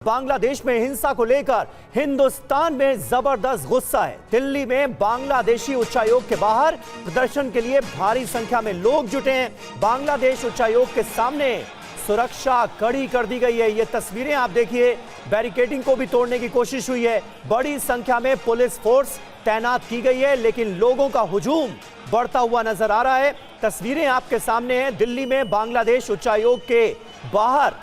बांग्लादेश में हिंसा को लेकर हिंदुस्तान में जबरदस्त गुस्सा है। दिल्ली में बांग्लादेशी उच्चायोग के बाहर प्रदर्शन के लिए भारी संख्या में लोग जुटे हैं। बांग्लादेश उच्चायोग के सामने सुरक्षा कड़ी कर दी गई है। ये तस्वीरें आप देखिए, बैरिकेडिंग को भी तोड़ने की कोशिश हुई है। बड़ी संख्या में पुलिस फोर्स तैनात की गई है, लेकिन लोगों का हुजूम बढ़ता हुआ नजर आ रहा है। तस्वीरें आपके सामने हैं। दिल्ली में बांग्लादेश उच्चायोग के बाहर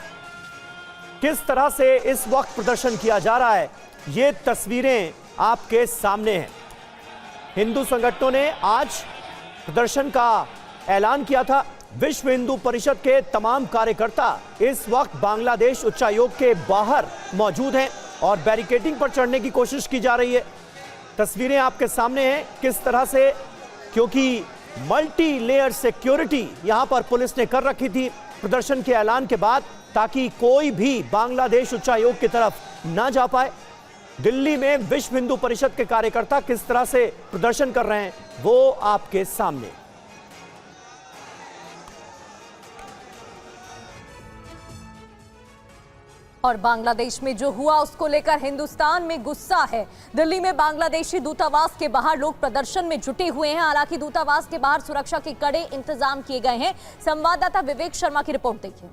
किस तरह से इस वक्त प्रदर्शन किया जा रहा है, ये तस्वीरें आपके सामने हैं। हिंदू संगठनों ने आज प्रदर्शन का ऐलान किया था। विश्व हिंदू परिषद के तमाम कार्यकर्ता इस वक्त बांग्लादेश उच्चायोग के बाहर मौजूद हैं और बैरिकेडिंग पर चढ़ने की कोशिश की जा रही है। तस्वीरें आपके सामने हैं किस तरह से, क्योंकि मल्टी लेयर सिक्योरिटी यहां पर पुलिस ने कर रखी थी प्रदर्शन के ऐलान के बाद, ताकि कोई भी बांग्लादेश उच्चायोग की तरफ ना जा पाए। दिल्ली में विश्व हिंदू परिषद के कार्यकर्ता किस तरह से प्रदर्शन कर रहे हैं वो आपके सामने। और बांग्लादेश में जो हुआ उसको लेकर हिंदुस्तान में गुस्सा है। दिल्ली में बांग्लादेशी दूतावास के बाहर लोग प्रदर्शन में जुटे हुए हैं। हालांकि दूतावास के बाहर सुरक्षा के कड़े इंतजाम किए गए हैं। संवाददाता विवेक शर्मा की रिपोर्ट देखिए।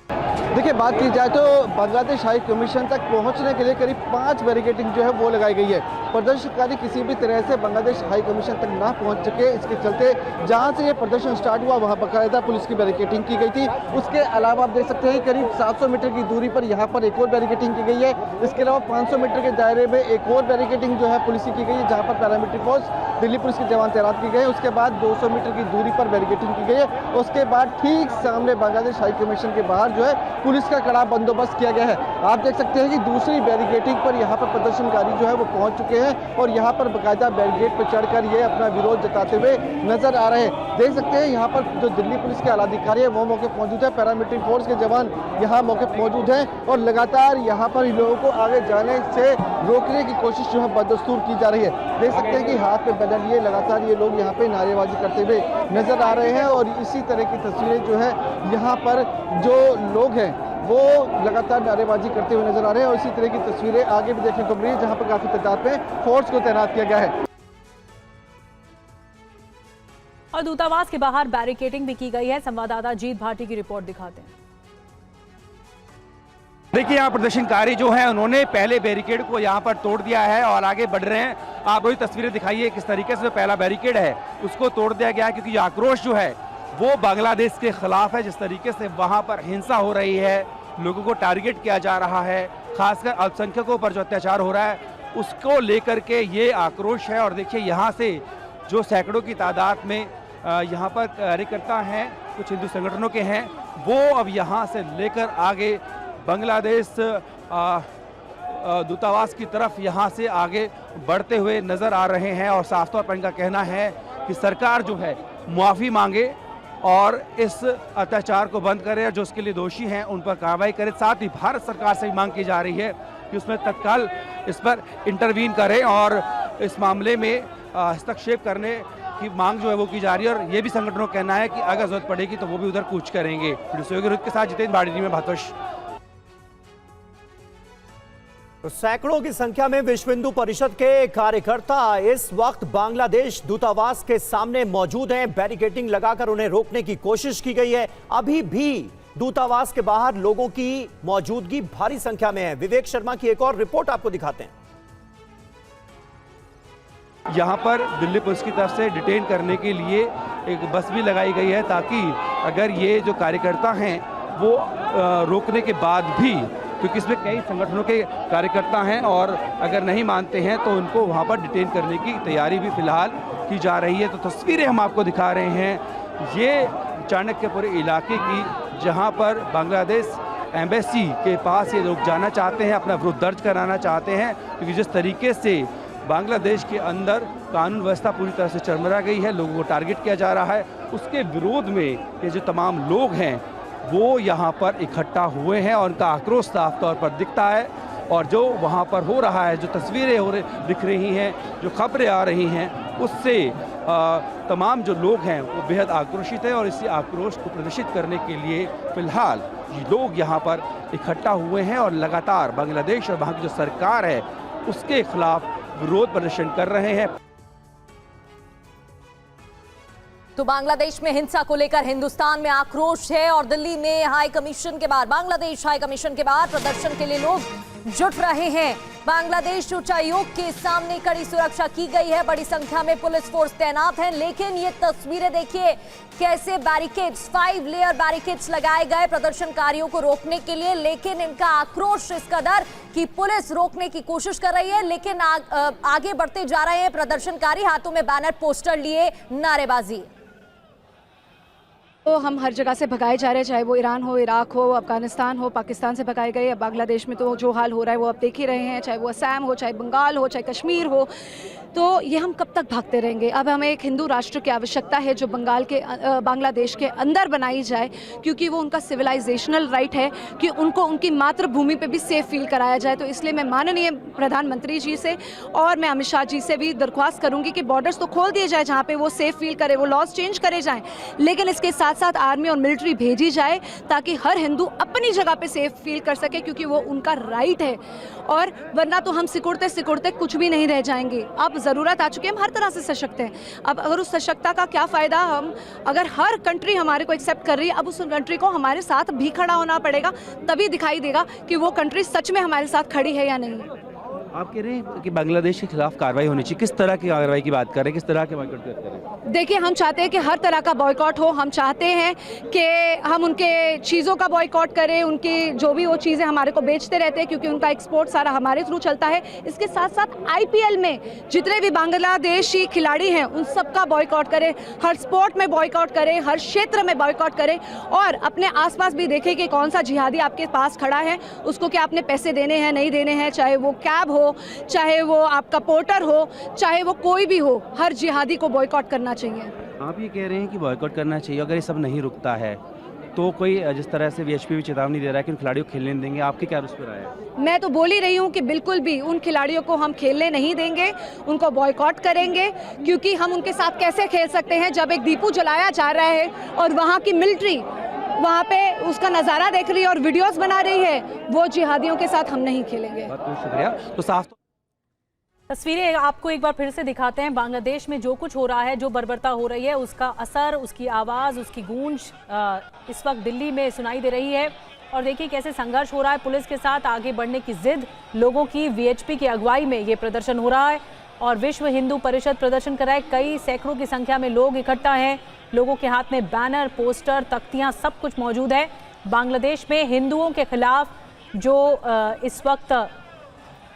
देखिए, बात की जाए तो बांग्लादेश हाई कमीशन तक पहुंचने के लिए करीब 5 बैरिकेडिंग जो है वो लगाई गई है। प्रदर्शनकारी किसी भी तरह से बांग्लादेश हाई कमीशन तक ना पहुंच सके, इसके चलते जहां से ये प्रदर्शन स्टार्ट हुआ वहां बाकायदा पुलिस की बैरिकेडिंग की गई थी। उसके अलावा आप देख सकते हैं करीब 700 मीटर की दूरी पर यहाँ पर एक और बैरिकेडिंग की गई है। इसके अलावा 500 मीटर के दायरे में एक और बैरिकेडिंग जो है पुलिस की गई है, जहाँ पर पैरामिलिट्री फोर्स दिल्ली पुलिस के जवान तैनात किए गए। उसके बाद 200 मीटर की दूरी पर बैरिकेडिंग की गई है। उसके बाद ठीक सामने बांग्लादेश हाई कमीशन के बाहर जो है पुलिस का कड़ा बंदोबस्त किया गया है। आप देख सकते हैं कि दूसरी बैरिकेडिंग पर यहाँ पर प्रदर्शनकारी जो है वो पहुंच चुके हैं और यहाँ पर बाकायदा बैरिकेड पर चढ़कर ये अपना विरोध जताते हुए नजर आ रहे हैं। देख सकते हैं यहाँ पर जो दिल्ली पुलिस के आलाधिकारी है वो मौके पर मौजूद है। पैरामिलिट्री फोर्स के जवान यहाँ मौके पर मौजूद हैं और लगातार यहाँ पर लोगों को आगे जाने से रोकने की कोशिश जो है बदस्तूर की जा रही है। देख सकते हैं कि हाथ में बैनर लिए लगातार ये लोग यहाँ पे नारेबाजी करते हुए नजर आ रहे हैं और इसी तरह की तस्वीरें जो है यहाँ पर जो लोग हैं वो लगातार नारेबाजी करते हुए नजर आ रहे हैं। और इसी तरह की तस्वीरें आगे भी देखने को मिली है, जहां पर काफी तादाद में फोर्स को तैनात किया गया है। और दूतावास के बाहर बैरिकेडिंग भी की गई है। संवाददाता जीत भाटी की रिपोर्ट दिखाते हैं। देखिए, यहाँ प्रदर्शनकारी जो हैं उन्होंने पहले बैरिकेड को यहाँ पर तोड़ दिया है और आगे बढ़ रहे हैं। आप वही तस्वीरें दिखाइए किस तरीके से पहला बैरिकेड है उसको तोड़ दिया गया है, क्योंकि ये आक्रोश जो है वो बांग्लादेश के खिलाफ है। जिस तरीके से वहाँ पर हिंसा हो रही है, लोगों को टारगेट किया जा रहा है, खासकर अल्पसंख्यकों पर जो अत्याचार हो रहा है उसको लेकर के ये आक्रोश है। और देखिए, यहाँ से जो सैकड़ों की तादाद में यहाँ पर कार्यकर्ता हैं, कुछ हिंदू संगठनों के हैं, वो अब यहाँ से लेकर आगे बांग्लादेश दूतावास की तरफ यहाँ से आगे बढ़ते हुए नज़र आ रहे हैं। और साफ तौर पर इनका कहना है कि सरकार जो है मुआफ़ी मांगे और इस अत्याचार को बंद करे और जो उसके लिए दोषी हैं उन पर कार्रवाई करे। साथ ही भारत सरकार से भी मांग की जा रही है कि उसमें तत्काल इस पर इंटरवीन करें और इस मामले में हस्तक्षेप करने की मांग जो है वो की जा रही है। और ये भी संगठनों का कहना है कि अगर जरूरत पड़ेगी तो वो भी उधर कूच करेंगे। के साथ जितेंद्र बाड़ी में भातोश। तो सैकड़ों की संख्या में विश्व हिंदू परिषद के कार्यकर्ता इस वक्त बांग्लादेश दूतावास के सामने मौजूद हैं। बैरिकेडिंग लगाकर उन्हें रोकने की कोशिश की गई है। अभी भी दूतावास के बाहर लोगों की मौजूदगी भारी संख्या में है। विवेक शर्मा की एक और रिपोर्ट आपको दिखाते हैं। यहाँ पर दिल्ली पुलिस की तरफ से डिटेन करने के लिए एक बस भी लगाई गई है, ताकि अगर ये जो कार्यकर्ता हैं वो रोकने के बाद भी, क्योंकि इसमें कई संगठनों के कार्यकर्ता हैं और अगर नहीं मानते हैं तो उनको वहाँ पर डिटेन करने की तैयारी भी फिलहाल की जा रही है। तो तस्वीरें हम आपको दिखा रहे हैं ये चाणक्यपुर इलाके की, जहाँ पर बांग्लादेश एम्बेसी के पास ये लोग जाना चाहते हैं, अपना विरोध दर्ज कराना चाहते हैं। क्योंकि जिस तरीके से बांग्लादेश के अंदर कानून व्यवस्था पूरी तरह से चरमरा गई है, लोगों को टारगेट किया जा रहा है, उसके विरोध में ये जो तमाम लोग हैं वो यहाँ पर इकट्ठा हुए हैं और उनका आक्रोश साफ तौर पर दिखता है। और जो वहाँ पर हो रहा है, जो तस्वीरें दिख रही हैं, जो खबरें आ रही हैं, उससे तमाम जो लोग हैं वो बेहद आक्रोशित है और इसी आक्रोश को प्रदर्शित करने के लिए फिलहाल लोग यहाँ पर इकट्ठा हुए हैं और लगातार बांग्लादेश और वहाँ की जो सरकार है उसके खिलाफ विरोध प्रदर्शन कर रहे हैं। तो बांग्लादेश में हिंसा को लेकर हिंदुस्तान में आक्रोश है और दिल्ली में हाई कमीशन के बाहर, बांग्लादेश हाई कमीशन के बाहर प्रदर्शन के लिए लोग जुट रहे हैं। बांग्लादेश उच्चायोग के सामने कड़ी सुरक्षा की गई है, बड़ी संख्या में पुलिस फोर्स तैनात है। लेकिन ये तस्वीरें देखिए कैसे बैरिकेड्स, 5 लेयर बैरिकेड्स लगाए गए प्रदर्शनकारियों को रोकने के लिए। लेकिन इनका आक्रोश इस कदर कि पुलिस रोकने की कोशिश कर रही है, लेकिन आगे बढ़ते जा रहे हैं प्रदर्शनकारी, हाथों में बैनर पोस्टर लिए नारेबाजी। तो हम हर जगह से भगाए जा रहे हैं, चाहे वो ईरान हो, इराक हो, अफगानिस्तान हो, पाकिस्तान से भगाए गए। अब बांग्लादेश में तो जो हाल हो रहा है वो आप देख ही रहे हैं, चाहे वो असम हो, चाहे बंगाल हो, चाहे कश्मीर हो। तो ये हम कब तक भागते रहेंगे? अब हमें एक हिंदू राष्ट्र की आवश्यकता है जो बांग्लादेश के अंदर बनाई जाए, क्योंकि वो उनका सिविलाइजेशनल राइट है कि उनको उनकी मातृभूमि पे भी सेफ फील कराया जाए। तो इसलिए मैं माननीय प्रधानमंत्री जी से और मैं अमित शाह जी से भी दरख्वास्त करूंगी कि बॉर्डर्स तो खोल दिए जाए जहाँ पे वो सेफ फील करे, वो लॉज चेंज करे जाएँ, लेकिन इसके साथ साथ आर्मी और मिलिट्री भेजी जाए ताकि हर हिंदू अपनी जगह पे सेफ फील कर सके, क्योंकि वो उनका राइट है। और वरना तो हम सिकुड़ते सिकुड़ते कुछ भी नहीं रह जाएंगे। अब ज़रूरत आ चुकी है, हम हर तरह से सशक्त हैं। अब अगर उस सशक्तता का क्या फ़ायदा, हम अगर हर कंट्री हमारे को एक्सेप्ट कर रही है, अब उस कंट्री को हमारे साथ भी खड़ा होना पड़ेगा, तभी दिखाई देगा कि वो कंट्री सच में हमारे साथ खड़ी है या नहीं। आप कह रहे हैं कि बांग्लादेश के खिलाफ कार्रवाई होनी चाहिए, किस तरह की कार्रवाई की बात कर रहे हैं, किस तरह के बॉयकॉट कर रहे हैं? देखिए, हम चाहते हैं कि हर तरह का बॉयकॉट हो। हम चाहते हैं कि हम उनके चीज़ों का बॉयकॉट करें, उनकी जो भी वो चीज़ें हमारे को बेचते रहते हैं, क्योंकि उनका एक्सपोर्ट सारा हमारे थ्रू चलता है। इसके साथ साथ IPL में जितने भी बांग्लादेशी खिलाड़ी हैं उन सब का बॉयकॉट करें, हर स्पोर्ट में बॉयकॉट करें, हर क्षेत्र में बॉयकॉट करें, और अपने आसपास भी देखें कि कौन सा जिहादी आपके पास खड़ा है, उसको क्या आपने पैसे देने हैं, नहीं देने हैं, चाहे वो कैब हो, चाहे वो आपका पोर्टर हो, चाहे वो कोई भी हो, हर जिहादी को बॉयकॉट करना चाहिए। आप ये कह रहे हैं कि बॉयकॉट करना चाहिए, अगर ये सब नहीं रुकता है तो कोई जिस तरह से VHP भी चेतावनी दे रहा है कि उन खिलाड़ियों को खेलने देंगे, आपकी क्या उस पर राय है? मैं तो बोल ही रही हूँ कि बिल्कुल भी उन खिलाड़ियों को हम खेलने नहीं देंगे, उनको बॉयकॉट करेंगे, क्योंकि हम उनके साथ कैसे खेल सकते हैं जब एक दीपू जलाया जा रहा है और वहाँ की मिलिट्री वहाँ पे उसका नज़ारा देख रही है और वीडियोस बना रही है। वो जिहादियों के साथ हम नहीं खेलेंगे। बहुत बहुत शुक्रिया। तो साफ तस्वीरें आपको एक बार फिर से दिखाते हैं। बांग्लादेश में जो कुछ हो रहा है, जो बर्बरता हो रही है, उसका असर, उसकी आवाज़, उसकी गूंज इस वक्त दिल्ली में सुनाई दे रही है। और देखिए कैसे संघर्ष हो रहा है पुलिस के साथ, आगे बढ़ने की जिद लोगों की। VHP की अगुवाई में ये प्रदर्शन हो रहा है और विश्व हिंदू परिषद प्रदर्शन कर रहा है। कई सैकड़ों की संख्या में लोग इकट्ठा हैं, लोगों के हाथ में बैनर, पोस्टर, तख्तियाँ, सब कुछ मौजूद है। बांग्लादेश में हिंदुओं के खिलाफ जो इस वक्त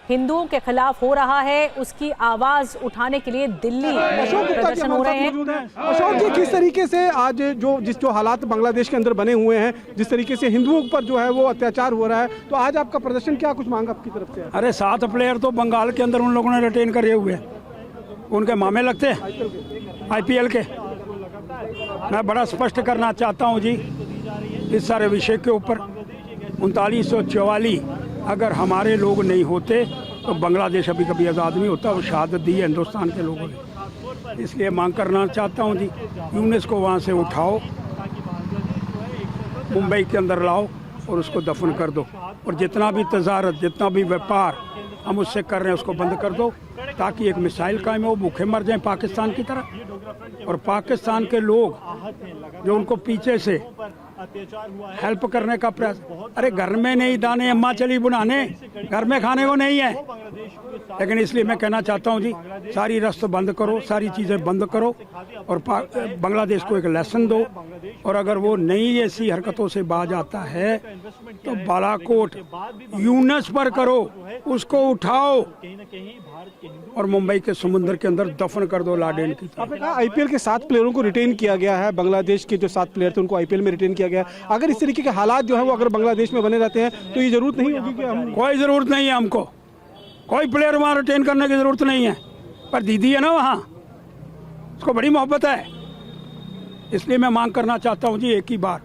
हिंदुओं के खिलाफ हो रहा है, उसकी आवाज उठाने के लिए दिल्ली में प्रदर्शन हो रहे हैं। अशोक जी, किस तरीके से आज जो हालात बांग्लादेश के अंदर बने हुए हैं, जिस तरीके से हिंदुओं पर जो है वो अत्याचार हो रहा है, तो आज आपका प्रदर्शन क्या कुछ मांग आपकी तरफ से है? अरे 7 प्लेयर तो बंगाल के अंदर उन लोगों ने रिटेन करे हुए हैं, उनके मामे लगते हैं IPL के। मैं बड़ा स्पष्ट करना चाहता हूँ जी इस सारे विषय के ऊपर, 3944 अगर हमारे लोग नहीं होते तो बांग्लादेश अभी कभी आज़ाद नहीं होता। वो शहादत दी है हिंदुस्तान के लोगों ने। इसलिए मांग करना चाहता हूँ जी, यूनिस को वहाँ से उठाओ, मुंबई के अंदर लाओ और उसको दफन कर दो। और जितना भी तजारत, जितना भी व्यापार हम उससे कर रहे हैं उसको बंद कर दो, ताकि एक मिसाइल कायम हो, भूखे मर जाएं पाकिस्तान की तरह। और पाकिस्तान के लोग जो उनको पीछे से हेल्प करने का प्रयास, अरे घर में नहीं दाने अम्मा चली बुनाने, घर में खाने को नहीं है। लेकिन इसलिए मैं कहना चाहता हूँ जी, सारी रस्त बंद करो, सारी चीज़ें बंद करो और बांग्लादेश को एक लेसन दो। और अगर वो नई ऐसी हरकतों से बाज आता है तो बालाकोट यूनस पर करो, उसको उठाओ और मुंबई के समुद्र के अंदर दफन कर दो लाडेन की। आपने कहा IPL के 7 प्लेयरों को रिटेन किया गया है, बांग्लादेश के जो 7 प्लेयर थे उनको IPL में रिटेन किया गया है। अगर इस तरीके के हालात जो है वो अगर बांग्लादेश में बने रहते हैं तो ये जरूरत नहीं होगी कि हम, कोई ज़रूरत नहीं है, हमको कोई प्लेयर वहाँ रिटेन करने की ज़रूरत नहीं है। पर दीदी है ना वहाँ, उसको बड़ी मोहब्बत है। इसलिए मैं मांग करना चाहता हूँ जी एक ही बार,